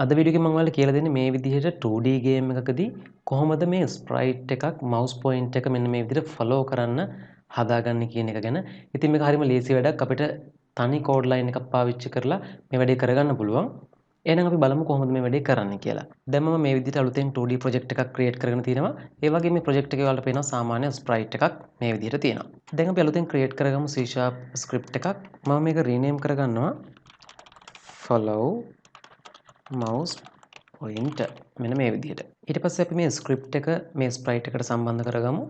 අද වීඩියෝ එකේ මම ඔයාලට කියලා දෙන්නේ මේ විදිහට 2D ගේම් එකකදී කොහොමද මේ ස්ප්‍රයිට් එකක් mouse point එක මෙන්න මේ විදිහට follow කරන්න හදාගන්නේ කියන එක ගැන. ඉතින් මේක හරියම ලේසි වැඩක්. අපිට තනි කෝඩ් ලයින් එකක් පාවිච්චි කරලා මේ වැඩේ කරගන්න පුළුවන්. එහෙනම් අපි බලමු කොහොමද මේ වැඩේ කරන්නේ කියලා. දැන් මම මේ විදිහට අලුතෙන් 2D project එකක් create කරගෙන තිනවා. ඒ වගේ මේ project එකේ ඔයාලට පේනවා සාමාන්‍ය sprite එකක් මේ විදිහට තියෙනවා. දැන් අපි අලුතෙන් create කරගමු C# script එකක්. මම මේක rename කරගන්නවා follow mouse pointer මෙන්න මේ විදිහට. ඊට පස්සේ අපි මේ script එක මේ sprite එකට සම්බන්ධ කරගමු.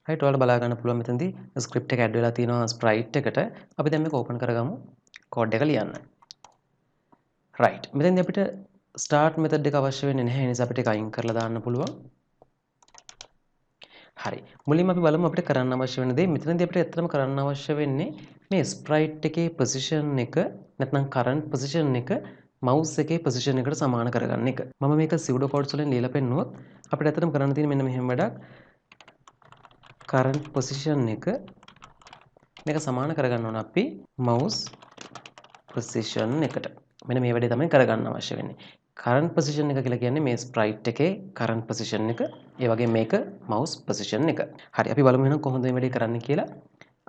right ඔයාලට බලා ගන්න පුළුවන් මෙතනදී script එක add වෙලා තියෙනවා sprite එකට. අපි දැන් මේක open කරගමු. code එක ලියන්න. right මෙතනදී අපිට start method එක අවශ්‍ය වෙන්නේ නැහැ. ඒ නිසා අපිට ඒක අයින් කරලා දාන්න පුළුවන්. හරි. මුලින්ම අපි බලමු අපිට කරන්න අවශ්‍ය වෙන දේ. මෙතනදී අපිට ඇත්තටම කරන්න අවශ්‍ය වෙන්නේ මේ sprite එකේ position එක නැත්නම් current position එක mouse එකේ position එකට සමාන කරගන්න එක. මම මේක pseudo codes වලින් ලියලා පෙන්නුවොත් අපිට ඇත්තටම කරන්න තියෙන්නේ මෙන්න මෙහෙම වැඩක්. current position එක මේක සමාන කරගන්න ඕන අපි mouse position එකට. මෙන්න මේ වැඩේ තමයි කරගන්න අවශ්‍ය වෙන්නේ. current position එක කියලා කියන්නේ මේ sprite එකේ current position එක. ඒ වගේ මේක mouse position එක. හරි අපි බලමු එහෙනම් කොහොමද මේ වැඩේ කරන්න කියලා.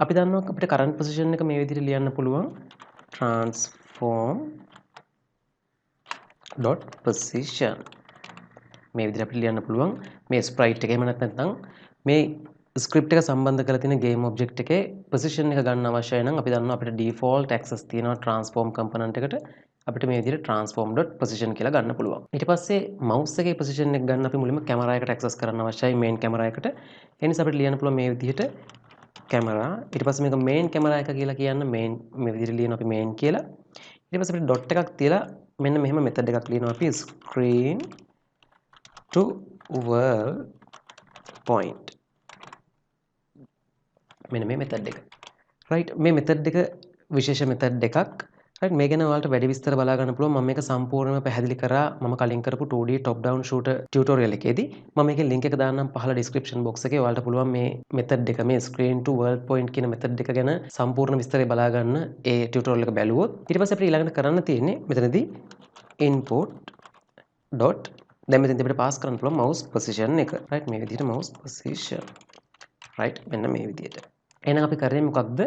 අපි දන්නවා අපිට current position එක මේ විදිහට ලියන්න පුළුවන් transform dot position මේ විදිහට අපිට ලියන්න පුළුවන් මේ sprite එක. එහෙම නැත්නම් මේ script එක සම්බන්ධ කරලා තියෙන game object එකේ position එක ගන්න අවශ්‍යයි නම් අපි දන්නවා අපිට default access තියෙනවා transform component එකට. අපිට මේ විදිහට transform dot position කියලා ගන්න පුළුවන්. ඊට පස්සේ mouse එකේ position එක ගන්න අපි මුලින්ම camera එකට access කරන්න අවශ්‍යයි main camera එකට. ඒ නිසා අපිට ලියන්න පුළුවන් මේ විදිහට camera. ඊට පස්සේ මේක main camera එක කියලා කියන්න main මේ විදිහට ලියනවා අපි main කියලා. ඊට පස්සේ අපිට dot එකක් තියලා මෙන්න මෙහෙම method එකක් ලියනවා අපි screen to world point මෙන්න මේ method එක. right මේ method එක විශේෂ method එකක්. right මේ ගැන ඔයාලට වැඩි විස්තර බලා ගන්න පුළුවන්. මම මේක සම්පූර්ණයෙන්ම පැහැදිලි කරා මම කලින් කරපු 2D top down shooter tutorial එකේදී. මම මේකේ link එක දාන්නම් පහළ description box එකේ. ඔයාලට පුළුවන් මේ method එක මේ screen to world point කියන method එක ගැන සම්පූර්ණ විස්තරය බලා ගන්න ඒ tutorial එක බැලුවොත්. ඊට පස්සේ අපිට ඊළඟට කරන්න තියෙන්නේ මෙතනදී input dot දැන් මෙතෙන්දී අපිට පාස් කරන්න පුළුවන් mouse position එක. right මේ විදිහට mouse position. right මෙන්න මේ විදිහට. එහෙනම් අපි කරේ මොකක්ද?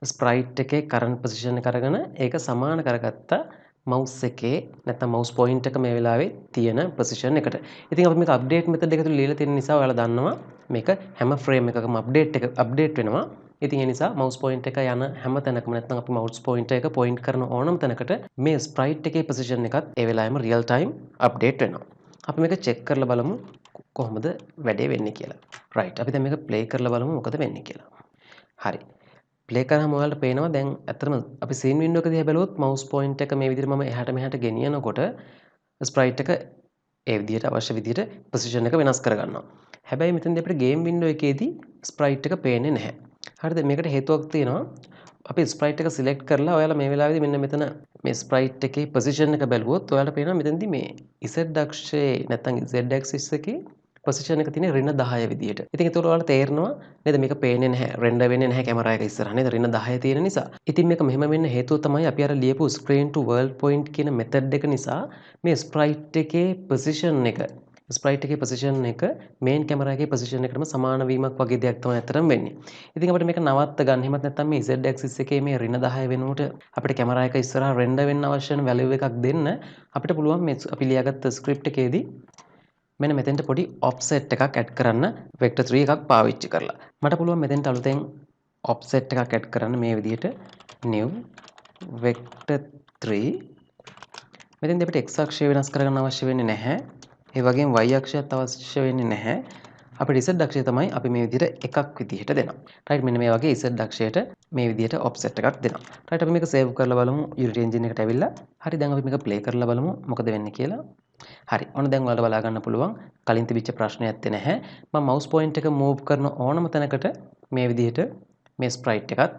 sprite එකේ current position එක අරගෙන ඒක සමාන කරගත්තා mouse එකේ නැත්නම් mouse point එක මේ වෙලාවේ තියෙන position එකට. ඉතින් අපි මේක update method එක තුල ලියලා තියෙන නිසා ඔයාලා දන්නවා මේක හැම frame එකකම update වෙනවා. ඉතින් ඒ නිසා mouse point එක යන හැම තැනකම නැත්නම් අපි mouse pointer එක point කරන ඕනම තැනකට මේ sprite එකේ position එකත් ඒ වෙලාවෙම real time update වෙනවා. අපි මේක check කරලා බලමු කොහොමද වැඩේ වෙන්නේ කියලා. right අපි දැන් මේක play කරලා බලමු මොකද වෙන්නේ කියලා. හරි. play කරාම ඔයාලට පේනවා දැන් ඇත්තටම අපි scene window එක දිහා බැලුවොත් mouse point එක මේ විදිහට මම එහාට මෙහාට ගෙනියනකොට sprite එක ඒ විදිහට අවශ්‍ය විදිහට position එක වෙනස් කරගන්නවා. හැබැයි මෙතනදී අපිට game window එකේදී sprite එක පේන්නේ නැහැ. හරිද? මේකට හේතුවක් තියෙනවා. අපි sprite එක select කරලා ඔයාලා මේ වෙලාවේදී මෙන්න මෙතන මේ sprite එකේ position එක බැලුවොත් ඔයාලට පේනවා මෙතනදී මේ z අක්ෂයේ නැත්නම් z axis එකේ position එක තියෙන්නේ ඍණ 10 විදියට. ඉතින් ඒතකොට ඔයාලට තේරෙනවා නේද මේක පේන්නේ නැහැ, render වෙන්නේ නැහැ කැමරා එක ඉස්සරහා නේද? ඍණ 10 තියෙන නිසා. ඉතින් මේක මෙහෙම වෙන්න හේතුව තමයි අපි අර ලියපු screen to world point කියන method එක නිසා මේ sprite එකේ position එක main camera එකේ position එකටම සමාන වීමක් වගේ දෙයක් තමයි අතරම වෙන්නේ. ඉතින් අපිට මේක නවත්ත ගන්න. එහෙමත් නැත්නම් මේ z axis එකේ මේ ඍණ 10 වෙනුවට අපිට කැමරා එක ඉස්සරහා render වෙන්න අවශ්‍ය වෙන value එකක් දෙන්න අපිට පුළුවන් මේ අපි ලියාගත්ත script එකේදී මෙන්න මෙතෙන්ට පොඩි offset එකක් add කරන්න vector 3 එකක් පාවිච්චි කරලා. මට පුළුවන් මෙතෙන්ට අලුතෙන් offset එකක් add කරන්න මේ විදිහට new vector 3. මෙතෙන්දී අපිට x අක්ෂය වෙනස් කරගන්න අවශ්‍ය වෙන්නේ නැහැ. ඒ වගේම y අක්ෂයත් අවශ්‍ය වෙන්නේ නැහැ. අපිට z අක්ෂය තමයි අපි මේ විදිහට එකක් විදිහට දෙනවා. right මෙන්න මේ වගේ z අක්ෂයට මේ විදිහට offset එකක් දෙනවා. right අපි මේක save කරලා බලමු Unity engine එකට ඇවිල්ලා. හරි දැන් අපි මේක play කරලා බලමු මොකද වෙන්නේ කියලා. හරි ඔන්න දැන් ඔයාලට බලා ගන්න පුළුවන් කලින් තිබිච්ච ප්‍රශ්නයක් ඇත්තේ නැහැ. මම mouse point එක move කරන ඕනම තැනකට මේ විදිහට මේ sprite එකත්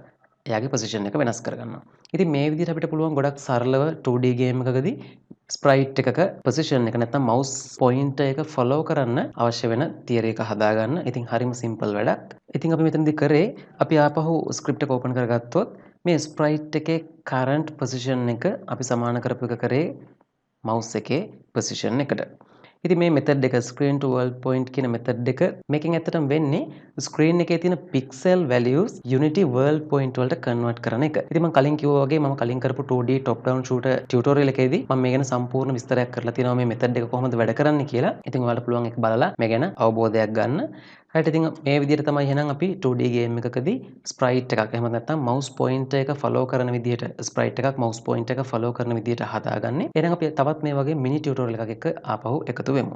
එයාගේ position එක වෙනස් කරගන්නවා. ඉතින් මේ විදිහට අපිට පුළුවන් ගොඩක් සරලව 2D game එකකදී sprite එකක position එක නැත්නම් mouse pointer එක follow කරන්න අවශ්‍ය වෙන theory එක හදාගන්න. ඉතින් හරිම simple වැඩක්. ඉතින් අපි මෙතනදී කරේ අපි ආපහු script එක open කරගත්තොත් මේ sprite එකේ current position එක අපි සමාන කරපු එක කරේ mouse එකේ position එකට. ඉතින් මේ method එක screen to world point කියන method එක මේකෙන් ඇත්තටම වෙන්නේ screen එකේ තියෙන pixel values unity world point වලට convert කරන එක. ඉතින් මම කලින් කිව්වා වගේ මම කලින් කරපු 2D top down shooter tutorial එකේදී මම මේ ගැන සම්පූර්ණ විස්තරයක් කරලා තියෙනවා මේ method එක කොහොමද වැඩ කරන්නේ කියලා. ඉතින් ඔයාලට පුළුවන් ඒක බලලා මේ ගැන අවබෝධයක් ගන්න. හරියට ඉතින් මේ විදිහට තමයි එහෙනම් අපි 2D game එකකදී sprite එකක් එහෙම නැත්නම් mouse pointer එක follow කරන විදිහට sprite එකක් mouse pointer එක follow කරන විදිහට හදාගන්නේ. එහෙනම් අපි තවත් මේ වගේ mini tutorial එකක් එක්ක ආපහු එකතු වෙමු.